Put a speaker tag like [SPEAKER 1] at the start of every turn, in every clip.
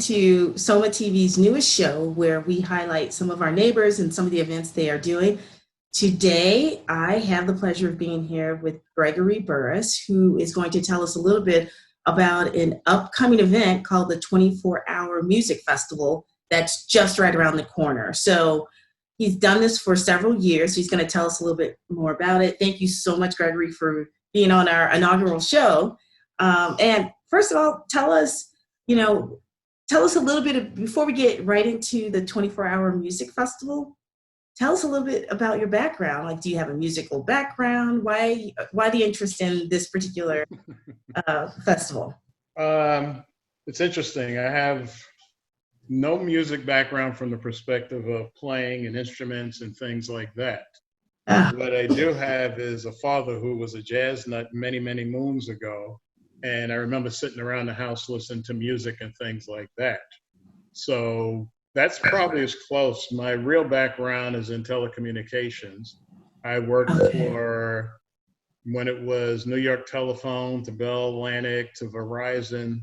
[SPEAKER 1] to Soma TV's newest show where we highlight some of our neighbors and some of the events they are doing. Today, I have the pleasure of being here with Gregory Burrus, who is going to tell us a little bit about an upcoming event called the 24-Hour Music Festival that's just right around the corner. So he's done this for several years. He's going to tell us a little bit more about it. Thank you so much, Gregory, for being on our inaugural show. And first of all, tell us a little bit before we get right into the 24-Hour Music Festival. Tell us a little bit about your background. Like, do you have a musical background? Why the interest in this particular festival?
[SPEAKER 2] It's interesting. I have no music background from the perspective of playing and instruments and things like that. What I do have is a father who was a jazz nut many, many moons ago. And I remember sitting around the house listening to music and things like that. So that's probably as close. My real background is in telecommunications. I worked for, when it was New York Telephone to Bell Atlantic to Verizon,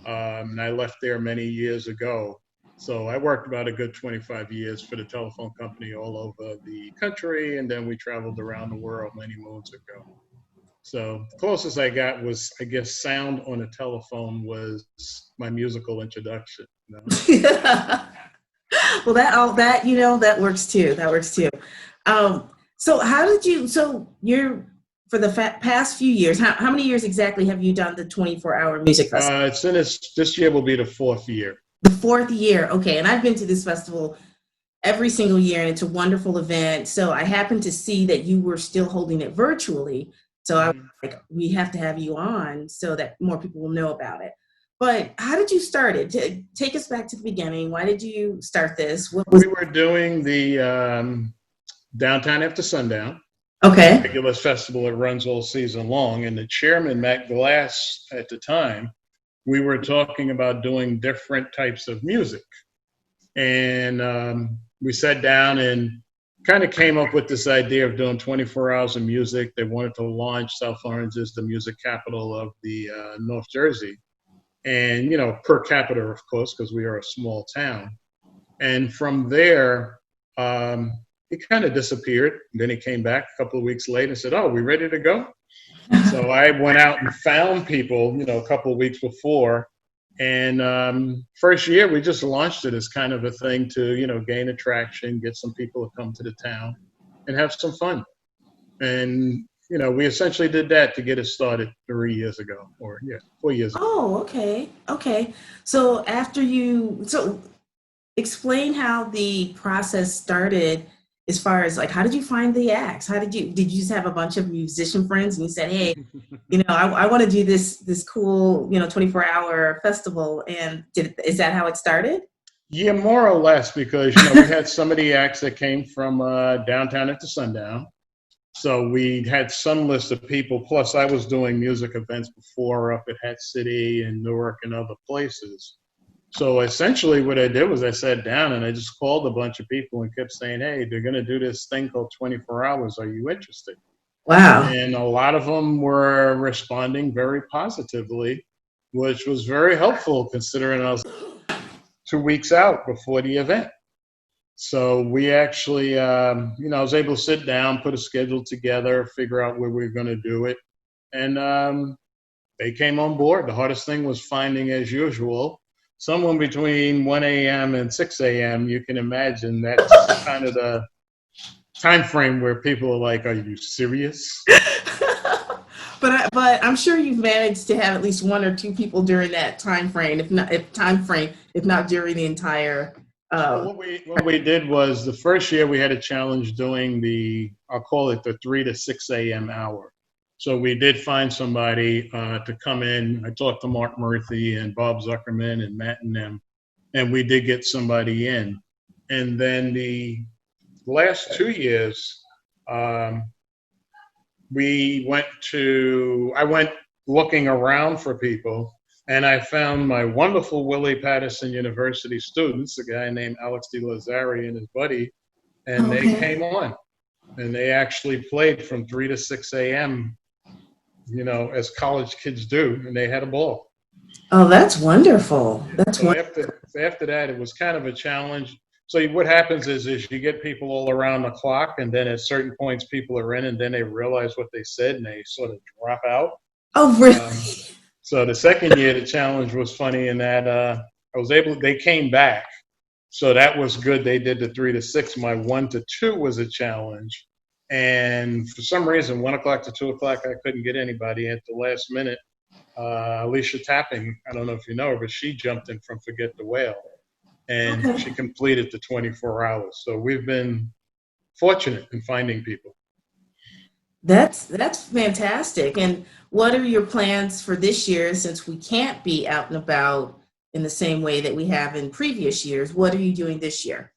[SPEAKER 2] and I left there many years ago. So I worked about a good 25 years for the telephone company all over the country, and then we traveled around the world many moons ago. So the closest I got was, I guess, sound on a telephone was my musical introduction. You know?
[SPEAKER 1] Well, that works too. That works too. So you're, for the past few years, how many years exactly have you done the 24-Hour Music Festival?
[SPEAKER 2] It's in this year will be the fourth year.
[SPEAKER 1] The fourth year. Okay. And I've been to this festival every single year, and it's a wonderful event. So I happened to see that you were still holding it virtually. So I was like, we have to have you on so that more people will know about it. But how did you start it? Take us back to the beginning. Why did you start this?
[SPEAKER 2] We were doing the Downtown After Sundown.
[SPEAKER 1] Okay.
[SPEAKER 2] Regular festival. It runs all season long. And the chairman, Matt Glass, at the time, we were talking about doing different types of music. And we sat down and kind of came up with this idea of doing 24 hours of music. They wanted to launch South Orange as the music capital of the North Jersey. And, per capita, of course, because we are a small town. And from there, he kind of disappeared. And then he came back a couple of weeks later and said, "Oh, we ready to go?" So I went out and found people, a couple of weeks before. And first year, we just launched it as kind of a thing to, gain attraction, get some people to come to the town and have some fun. And, we essentially did that to get it started 3 years ago, 4 years ago.
[SPEAKER 1] Oh, okay. Okay. So explain how the process started as far as, like, how did you find the acts? Did you just have a bunch of musician friends and you said, hey, I want to do this cool, 24-hour festival. And is that how it started?
[SPEAKER 2] Yeah, more or less, because, we had some of the acts that came from Downtown After Sundown. So we had some list of people, plus I was doing music events before up at Hat City and Newark and other places. So essentially what I did was I sat down and I just called a bunch of people and kept saying, hey, they're going to do this thing called 24 hours. Are you interested?
[SPEAKER 1] Wow.
[SPEAKER 2] And a lot of them were responding very positively, which was very helpful considering I was 2 weeks out before the event. So we actually, I was able to sit down, put a schedule together, figure out where we were going to do it. And they came on board. The hardest thing was finding, as usual, someone between 1 a.m. and 6 a.m. You can imagine that's kind of the time frame where people are like, are you serious?
[SPEAKER 1] But I'm sure you've managed to have at least one or two people during that time frame, if not during the entire.
[SPEAKER 2] What we did was the first year we had a challenge doing I'll call it the 3 to 6 a.m. hour. So we did find somebody to come in. I talked to Mark Murphy and Bob Zuckerman and Matt and them, and we did get somebody in. And then the last 2 years, I went looking around for people. And I found my wonderful Willie Patterson University students, a guy named Alex De Lazari and his buddy, and they came on. And they actually played from 3 to 6 a.m., as college kids do, and they had a ball.
[SPEAKER 1] Oh, that's wonderful.
[SPEAKER 2] Yeah.
[SPEAKER 1] That's
[SPEAKER 2] So
[SPEAKER 1] wonderful.
[SPEAKER 2] after that, it was kind of a challenge. So what happens is you get people all around the clock, and then at certain points, people are in, and then they realize what they said, and they sort of drop out.
[SPEAKER 1] Oh, really?
[SPEAKER 2] Um, so the second year, the challenge was funny in that I was able. They came back, so that was good. They did the 3 to 6. My 1 to 2 was a challenge, and for some reason, 1 o'clock to 2 o'clock, I couldn't get anybody at the last minute. Alicia Tapping, I don't know if you know her, but she jumped in from Forget the Whale, and
[SPEAKER 1] Okay.
[SPEAKER 2] she completed the 24 hours. So we've been fortunate in finding people.
[SPEAKER 1] That's fantastic. And what are your plans for this year since we can't be out and about in the same way that we have in previous years? What are you doing this year?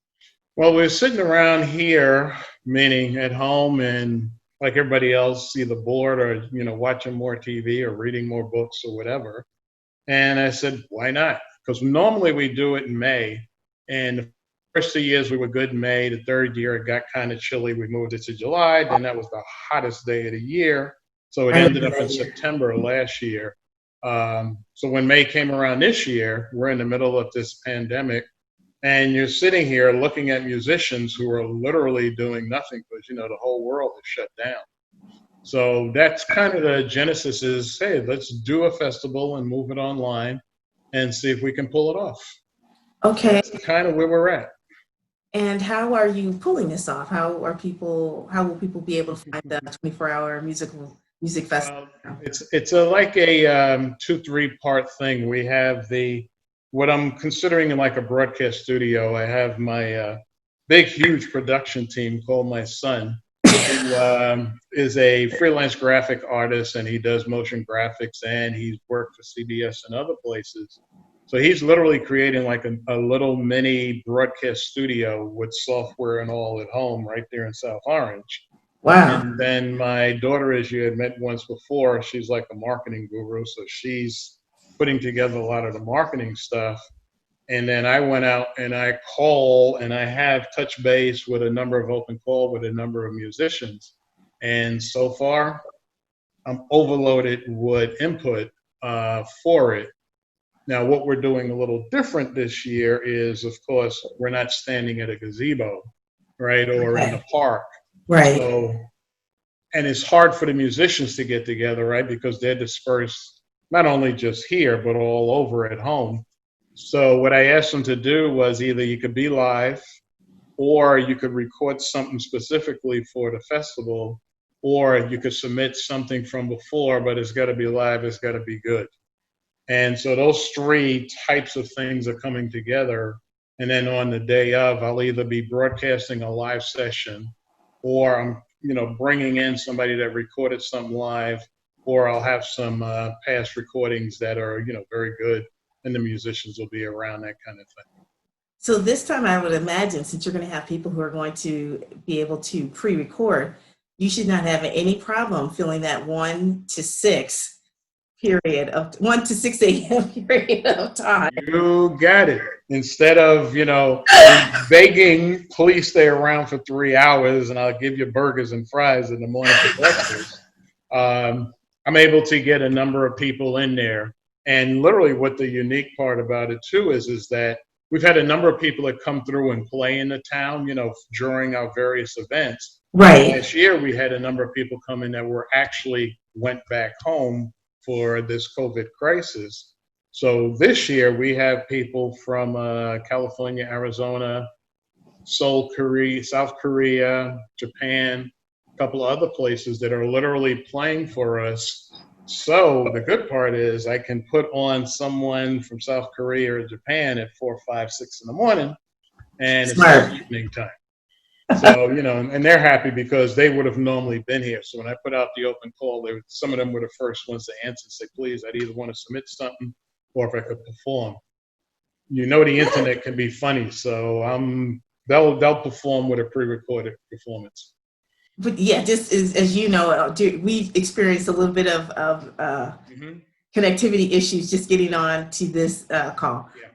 [SPEAKER 2] Well, we're sitting around here, meaning at home, and like everybody else, either bored or watching more TV or reading more books or whatever. And I said, why not? Because normally we do it in May, and the first 2 years we were good in May. The third year it got kind of chilly. We moved it to July. Then that was the hottest day of the year, so it
[SPEAKER 1] I
[SPEAKER 2] ended
[SPEAKER 1] remember
[SPEAKER 2] up in
[SPEAKER 1] that year.
[SPEAKER 2] September last year. So when May came around this year, we're in the middle of this pandemic, and you're sitting here looking at musicians who are literally doing nothing because the whole world is shut down. So that's kind of the genesis is, hey, let's do a festival and move it online and see if we can pull it off. So
[SPEAKER 1] Okay.
[SPEAKER 2] that's kind of where we're at.
[SPEAKER 1] And how are you pulling this off? How will people be able to find the 24-hour music festival?
[SPEAKER 2] Well, it's like a 2 3 part thing. We have what I'm considering like a broadcast studio. I have my big, huge production team called my son, who is a freelance graphic artist, and he does motion graphics, and he's worked for CBS and other places. So he's literally creating like a little mini broadcast studio with software and all at home right there in South Orange.
[SPEAKER 1] Wow.
[SPEAKER 2] And then my daughter, as you had met once before, she's like a marketing guru. So she's putting together a lot of the marketing stuff. And then I went out and I call and I have touch base with a number of open call with a number of musicians. And so far, I'm overloaded with input for it. Now, what we're doing a little different this year is, of course, we're not standing at a gazebo, right, or in
[SPEAKER 1] Okay.
[SPEAKER 2] the park.
[SPEAKER 1] Right.
[SPEAKER 2] So, and it's hard for the musicians to get together, right, because they're dispersed not only just here, but all over at home. So, what I asked them to do was either you could be live or you could record something specifically for the festival, or you could submit something from before, but it's got to be live, it's got to be good. And so those 3 types of things are coming together. And then on the day of, I'll either be broadcasting a live session, or I'm, bringing in somebody that recorded something live, or I'll have some past recordings that are, very good, and the musicians will be around, that kind of thing.
[SPEAKER 1] So this time I would imagine, since you're going to have people who are going to be able to pre-record, you should not have any problem filling that 1 to 6 period of 1 to 6 a.m. period of time.
[SPEAKER 2] You got it. Instead of, begging, please stay around for 3 hours and I'll give you burgers and fries in the morning for breakfast. I'm able to get a number of people in there. And literally what the unique part about it too is that we've had a number of people that come through and play in the town, during our various events.
[SPEAKER 1] Right.
[SPEAKER 2] Last year, we had a number of people come in that were actually went back home for this COVID crisis. So this year we have people from California, Arizona, Seoul, Korea, South Korea, Japan, a couple of other places that are literally playing for us. So the good part is I can put on someone from South Korea or Japan at 4, 5, 6 in the morning, and it's their
[SPEAKER 1] Smart.
[SPEAKER 2] evening time. So, and they're happy because they would have normally been here. So when I put out the open call, some of them were the first ones to answer and say, please, I'd either want to submit something or if I could perform. The internet can be funny. So they'll perform with a pre-recorded performance.
[SPEAKER 1] But yeah, just as you know, we've experienced a little bit of
[SPEAKER 2] Mm-hmm.
[SPEAKER 1] connectivity issues just getting on to this call.
[SPEAKER 2] Yeah.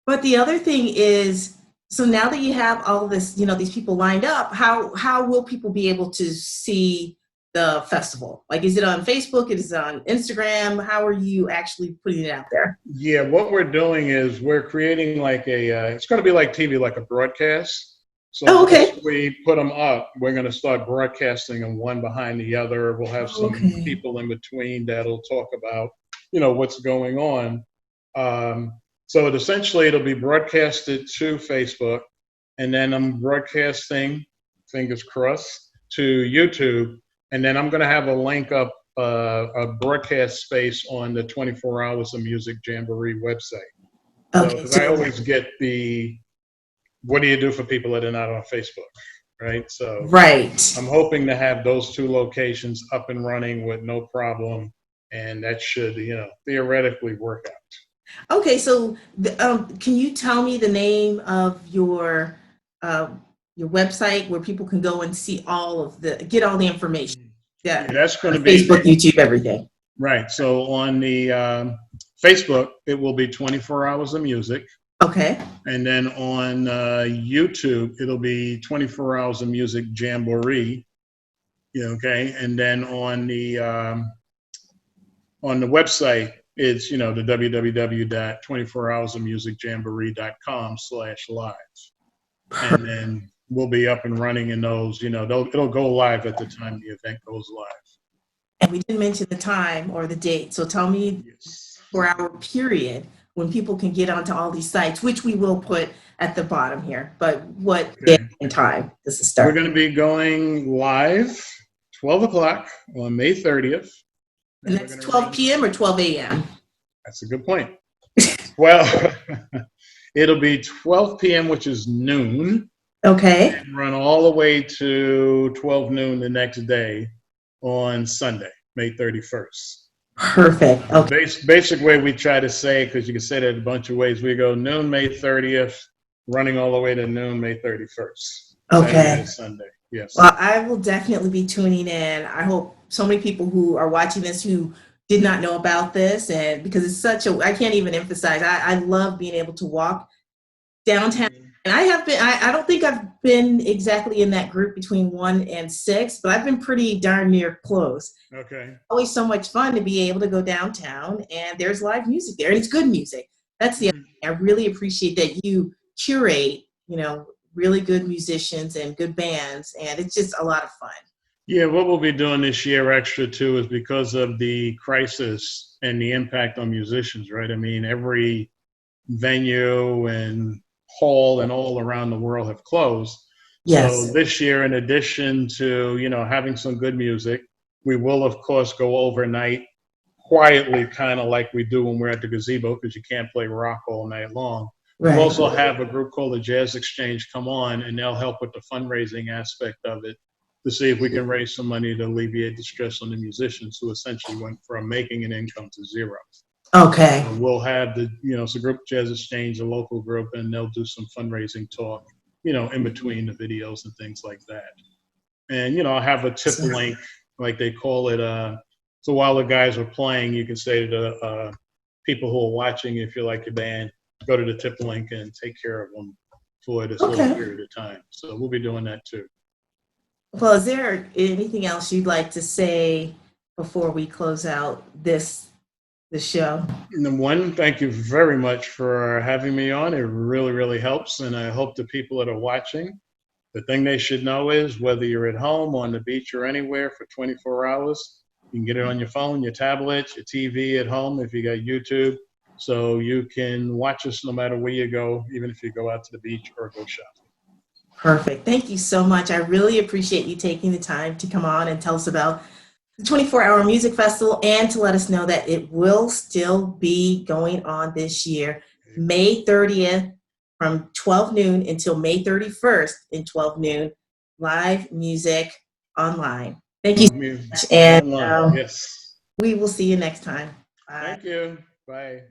[SPEAKER 1] But the other thing is, so now that you have all of this, these people lined up, how will people be able to see the festival? Like, is it on Facebook? Is it on Instagram? How are you actually putting it out there?
[SPEAKER 2] Yeah, what we're doing is we're creating like it's going to be like TV, like a broadcast. So
[SPEAKER 1] Oh,
[SPEAKER 2] once
[SPEAKER 1] okay.
[SPEAKER 2] we put them up, we're going to start broadcasting them one behind the other. We'll have some
[SPEAKER 1] Okay.
[SPEAKER 2] people in between that'll talk about, what's going on. So essentially, it'll be broadcasted to Facebook, and then I'm broadcasting, fingers crossed, to YouTube, and then I'm going to have a link up a broadcast space on the 24 Hours of Music Jamboree website. So,
[SPEAKER 1] Okay.
[SPEAKER 2] because I
[SPEAKER 1] So,
[SPEAKER 2] always get what do you do for people that are not on Facebook, right? So
[SPEAKER 1] right.
[SPEAKER 2] I'm hoping to have those two locations up and running with no problem, and that should, theoretically work out.
[SPEAKER 1] Okay. So, can you tell me the name of uh, your website where people can go and see get all the information? Yeah.
[SPEAKER 2] Yeah, that's going to be
[SPEAKER 1] Facebook, YouTube, everything.
[SPEAKER 2] right. So on the Facebook, it will be 24 Hours of Music.
[SPEAKER 1] Okay.
[SPEAKER 2] And then on YouTube, it'll be 24 Hours of Music Jamboree. Yeah, okay. And then on the website, it's the www.24hoursofmusicjamboree.com/live. And then we'll be up and running in those. It'll go live at the time the event goes live.
[SPEAKER 1] And we didn't mention the time or the date. So tell me,
[SPEAKER 2] Yes.
[SPEAKER 1] 4-hour period when people can get onto all these sites, which we will put at the bottom here. But what day and time does it
[SPEAKER 2] We're
[SPEAKER 1] start?
[SPEAKER 2] going to be going live 12 o'clock on May 30th.
[SPEAKER 1] And that's 12 p.m. or 12 a.m.?
[SPEAKER 2] That's a good point. Well, it'll be 12 p.m., which is noon,
[SPEAKER 1] Okay.
[SPEAKER 2] and run all the way to 12 noon the next day on Sunday, May 31st.
[SPEAKER 1] Perfect. Okay.
[SPEAKER 2] Basic way we try to say, because you can say that a bunch of ways, we go noon May 30th, running all the way to noon May 31st.
[SPEAKER 1] Okay.
[SPEAKER 2] Saturday to Sunday. Yes.
[SPEAKER 1] Well, I will definitely be tuning in. I hope so many people who are watching this who did not know about this, and because it's I can't even emphasize, I love being able to walk downtown. And I don't think I've been exactly in that group between 1 and 6, but I've been pretty darn near close.
[SPEAKER 2] Okay.
[SPEAKER 1] Always so much fun to be able to go downtown and there's live music there and it's good music. That's the other thing. I really appreciate that you curate, really good musicians and good bands, and it's just a lot of fun.
[SPEAKER 2] Yeah, what we'll be doing this year extra too is because of the crisis and the impact on musicians, right? I mean, every venue and hall and all around the world have closed.
[SPEAKER 1] Yes.
[SPEAKER 2] So this year, in addition to, having some good music, we will, of course, go overnight quietly, kind of like we do when we're at the gazebo, because you can't play rock all night long.
[SPEAKER 1] Right.
[SPEAKER 2] We'll also have a group called the Jazz Exchange come on, and they'll help with the fundraising aspect of it to see if we can raise some money to alleviate the stress on the musicians who essentially went from making an income to zero.
[SPEAKER 1] Okay.
[SPEAKER 2] So we'll have it's a group, Jazz Exchange, a local group, and they'll do some fundraising talk, in between the videos and things like that. And, I'll have a tip link, like they call it. So while the guys are playing, you can say to the people who are watching, if you like your band, go to the tip link and take care of them for this little period of time. So we'll be doing that too.
[SPEAKER 1] Well, is there anything else you'd like to say before we close out the show?
[SPEAKER 2] Number one, thank you very much for having me on. It really, really helps. And I hope the people that are watching, the thing they should know is whether you're at home, on the beach, or anywhere for 24 hours, you can get it on your phone, your tablet, your TV at home if you got YouTube. So you can watch us no matter where you go, even if you go out to the beach or go shopping.
[SPEAKER 1] Perfect. Thank you so much. I really appreciate you taking the time to come on and tell us about the 24-hour music festival and to let us know that it will still be going on this year, May 30th from 12 noon until May 31st in 12 noon, live music online. Thank you so much. And
[SPEAKER 2] yes,
[SPEAKER 1] we will see you next time. Bye.
[SPEAKER 2] Thank you. Bye.